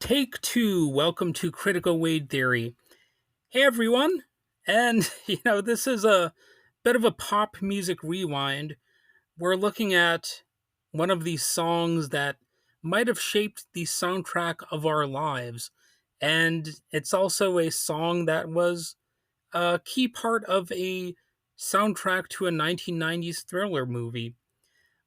Take two. Welcome to Critical Wade Theory. Hey everyone, and this is a bit of a pop music rewind. We're looking at one of these songs that might have shaped the soundtrack of our lives, and it's also a song that was a key part of a soundtrack to a 1990s thriller movie.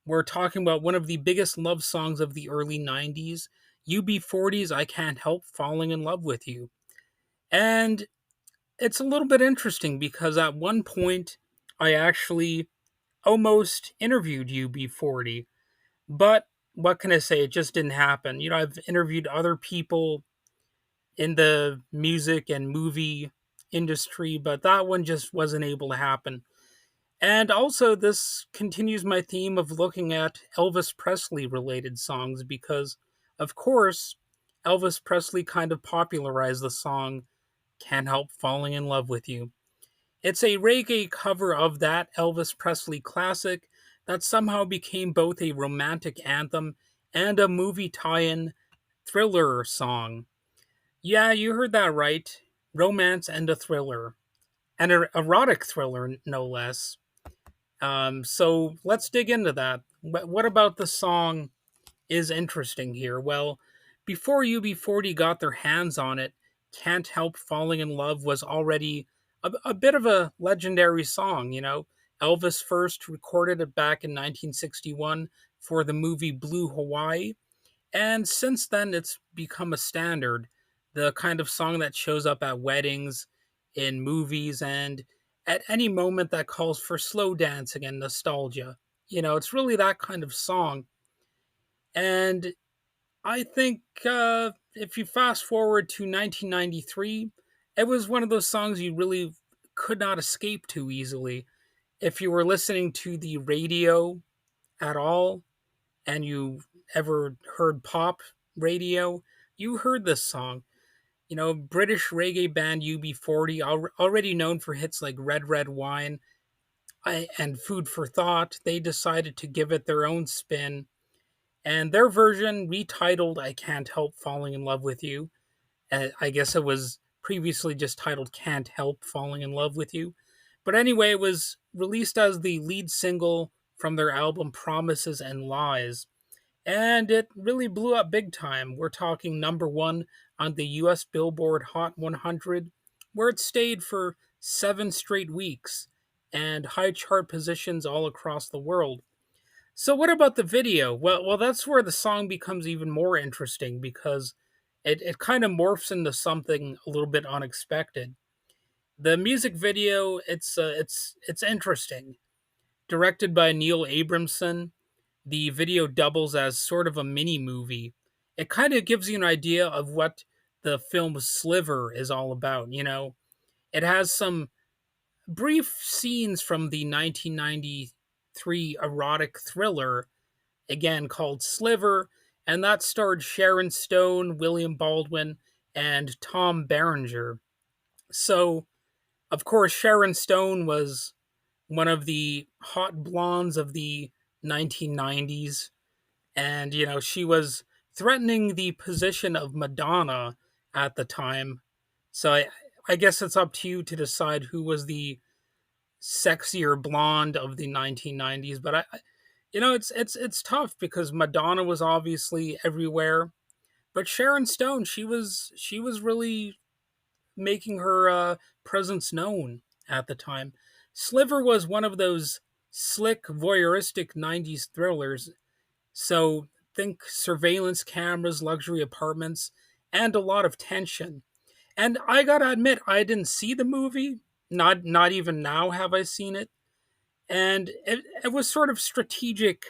We're talking about one of the biggest love songs of the early 90s, UB40's I Can't Help Falling in Love with You. And it's a little bit interesting because at one point I actually almost interviewed UB40, but what can I say? It just didn't happen. I've interviewed other people in the music and movie industry, but that one just wasn't able to happen. And also, this continues my theme of looking at Elvis Presley related songs because, of course, Elvis Presley kind of popularized the song Can't Help Falling in Love with You. It's a reggae cover of that Elvis Presley classic that somehow became both a romantic anthem and a movie tie in thriller song. Yeah, you heard that right. Romance and a thriller. An erotic thriller, no less. So let's dig into that. What about the song is interesting here? Well, before UB40 got their hands on it, Can't Help Falling in Love was already a bit of a legendary song. Elvis first recorded it back in 1961 for the movie Blue Hawaii, and since then it's become a standard, the kind of song that shows up at weddings, in movies, and at any moment that calls for slow dancing and nostalgia. It's really that kind of song. And I think if you fast forward to 1993, it was one of those songs you really could not escape too easily. If you were listening to the radio at all and you ever heard pop radio, you heard this song. British reggae band UB40, already known for hits like Red Red Wine and Food for Thought, they decided to give it their own spin. And their version, retitled I Can't Help Falling in Love with You, I guess it was previously just titled Can't Help Falling in Love with You. But anyway, it was released as the lead single from their album Promises and Lies. And it really blew up big time. We're talking number one on the US Billboard Hot 100, where it stayed for 7 straight weeks, and high chart positions all across the world. So, what about the video? Well, that's where the song becomes even more interesting because it kind of morphs into something a little bit unexpected. The music video, it's interesting. Directed by Neil Abramson, the video doubles as sort of a mini movie. It kind of gives you an idea of what the film Sliver is all about. It has some brief scenes from the 1993 erotic thriller, again called Sliver, and that starred Sharon Stone, William Baldwin, and Tom Berenger. So, of course, Sharon Stone was one of the hot blondes of the 1990s, and she was threatening the position of Madonna at the time. So I guess it's up to you to decide who was the sexier blonde of the 1990s. But it's tough because Madonna was obviously everywhere, but Sharon Stone, she was really making her presence known at the time. Sliver was one of those slick, voyeuristic 90s thrillers. So think surveillance cameras, luxury apartments, and a lot of tension. And I gotta admit, I didn't see the movie. Not even now have I seen it. And it was sort of strategic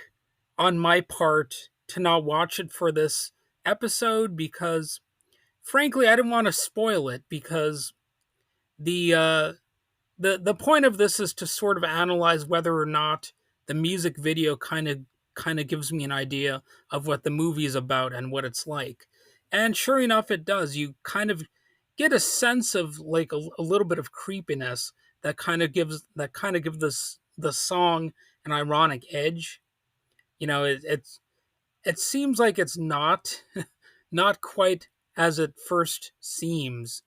on my part to not watch it for this episode because, frankly, I didn't want to spoil it because the uh, the point of this is to sort of analyze whether or not the music video kind of gives me an idea of what the movie is about and what it's like. And sure enough, it does. You kind of get a sense of like a little bit of creepiness that kind of gives this the song an ironic edge. It seems like it's not not quite as it first seems,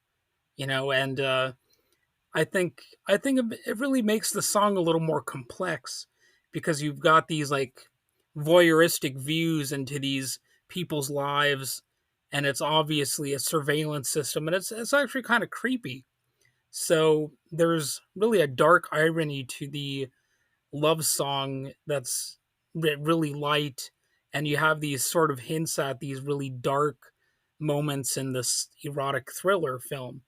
and I think it really makes the song a little more complex because you've got these like voyeuristic views into these people's lives, and it's obviously a surveillance system, and it's actually kind of creepy. So there's really a dark irony to the love song that's really light, and you have these sort of hints at these really dark moments in this erotic thriller film.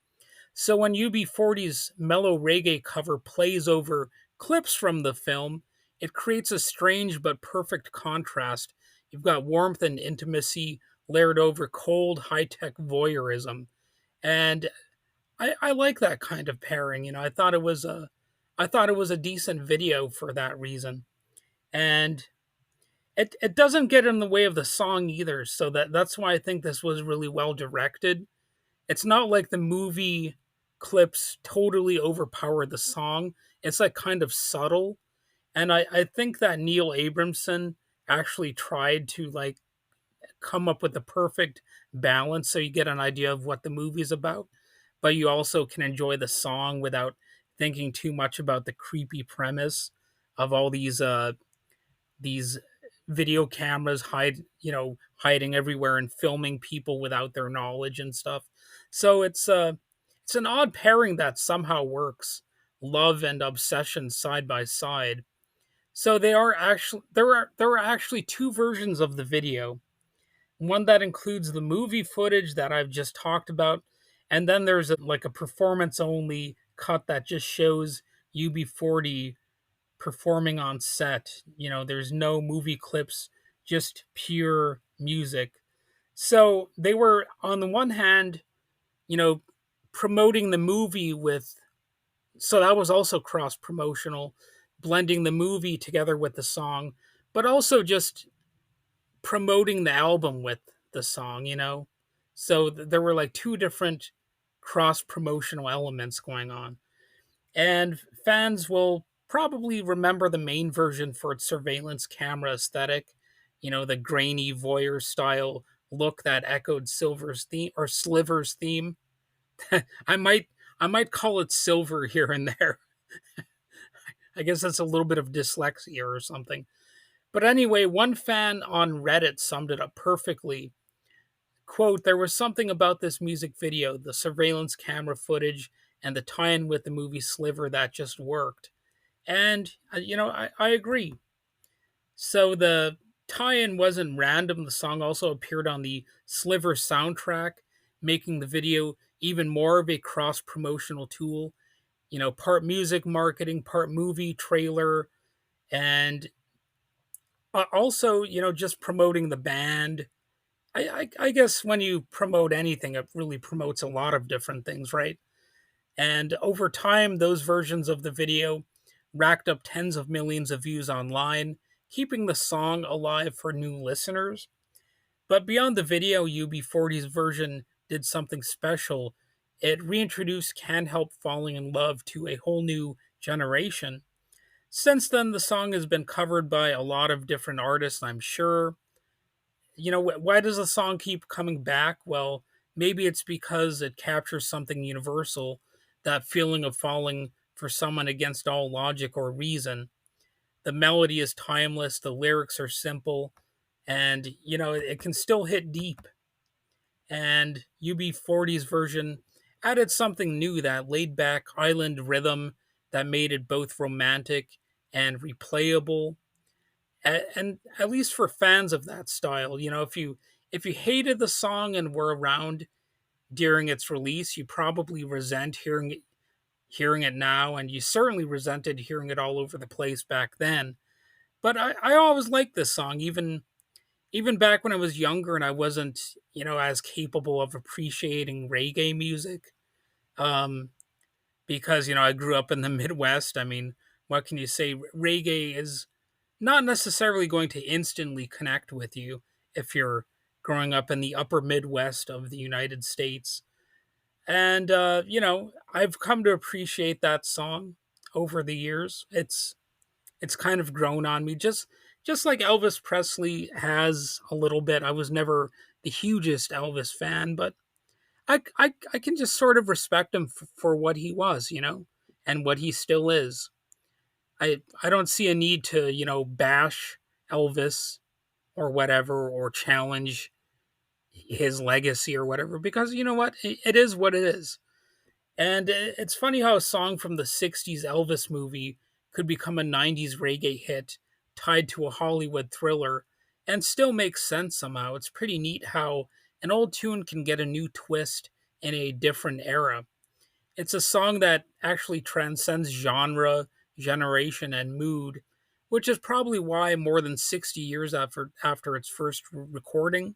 So when UB40's mellow reggae cover plays over clips from the film, it creates a strange but perfect contrast. You've got warmth and intimacy layered over cold, high tech voyeurism. And I like that kind of pairing. I thought it was a decent video for that reason. And it doesn't get in the way of the song either. So that's why I think this was really well directed. It's not like the movie clips totally overpower the song. It's like kind of subtle. And I think that Neil Abramson actually tried to like come up with the perfect balance so you get an idea of what the movie's about, but you also can enjoy the song without thinking too much about the creepy premise of all these video cameras hiding everywhere and filming people without their knowledge and stuff. So it's an odd pairing that somehow works. Love and obsession side by side. So they are actually there are actually two versions of the video. One that includes the movie footage that I've just talked about, and then there's like a performance only cut that just shows UB40 performing on set. There's no movie clips, just pure music. So they were, on the one hand, you know, promoting the movie with, so that was also cross promotional, blending the movie together with the song, but also just promoting the album with the song. So there were like two different cross promotional elements going on. And fans will probably remember the main version for its surveillance camera aesthetic, the grainy voyeur style look that echoed Silver's theme or Sliver's theme. I might I might call it Silver here and there. I guess that's a little bit of dyslexia or something. But anyway, one fan on Reddit summed it up perfectly. Quote, there was something about this music video, the surveillance camera footage, and the tie in with the movie Sliver that just worked. And, I agree. So the tie in wasn't random. The song also appeared on the Sliver soundtrack, making the video even more of a cross promotional tool. Part music marketing, part movie trailer, and also, just promoting the band. I guess when you promote anything, it really promotes a lot of different things, right? And over time, those versions of the video racked up tens of millions of views online, keeping the song alive for new listeners. But beyond the video, UB40's version did something special. It reintroduced Can't Help Falling in Love to a whole new generation. Since then, the song has been covered by a lot of different artists, I'm sure. Why does the song keep coming back? Well, maybe it's because it captures something universal, that feeling of falling for someone against all logic or reason. The melody is timeless, the lyrics are simple, and it can still hit deep. And UB40's version added something new, that laid back island rhythm that made it both romantic and replayable. And at least for fans of that style, if you hated the song and were around during its release, you probably resent hearing it now, and you certainly resented hearing it all over the place back then. But I always liked this song, even back when I was younger and I wasn't, as capable of appreciating reggae music. Um, because, I grew up in the Midwest. I mean, what can you say? Reggae is not necessarily going to instantly connect with you if you're growing up in the upper Midwest of the United States. And, I've come to appreciate that song over the years. It's kind of grown on me, just like Elvis Presley has a little bit. I was never the hugest Elvis fan, but I can just sort of respect him for what he was, and what he still is. I don't see a need to, bash Elvis or whatever, or challenge his legacy or whatever, because you know what? It is what it is. And it's funny how a song from the 60s Elvis movie could become a 90s reggae hit tied to a Hollywood thriller and still make sense somehow. It's pretty neat how an old tune can get a new twist in a different era. It's a song that actually transcends genre, generation, and mood, which is probably why more than 60 years after its first recording,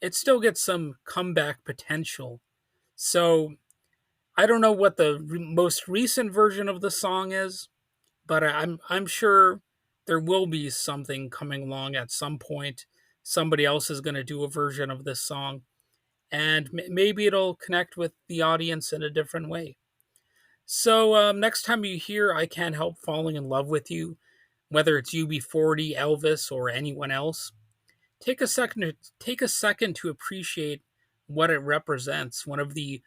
it still gets some comeback potential. So I don't know what the most recent version of the song is, but I'm sure there will be something coming along at some point. Somebody else is going to do a version of this song, and maybe it'll connect with the audience in a different way. So next time you hear "I Can't Help Falling in Love with You," whether it's UB40, Elvis, or anyone else, take a second to appreciate what it represents. One of the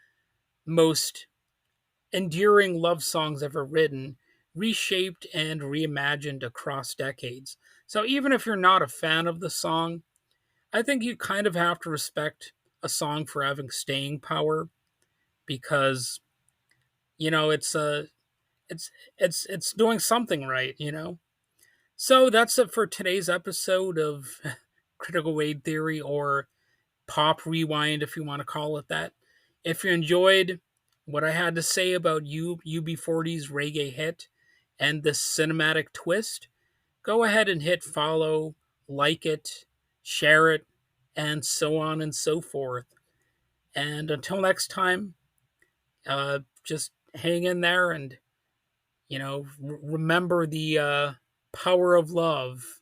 most enduring love songs ever written, reshaped and reimagined across decades. So even if you're not a fan of the song, I think you kind of have to respect a song for having staying power, because it's it's doing something right. So that's it for today's episode of Critical Wade Theory, or Pop Rewind, if you want to call it that. If you enjoyed what I had to say about UB40's reggae hit and this cinematic twist, go ahead and hit follow, like it, share it, and so on and so forth. And until next time, just hang in there and, remember the power of love.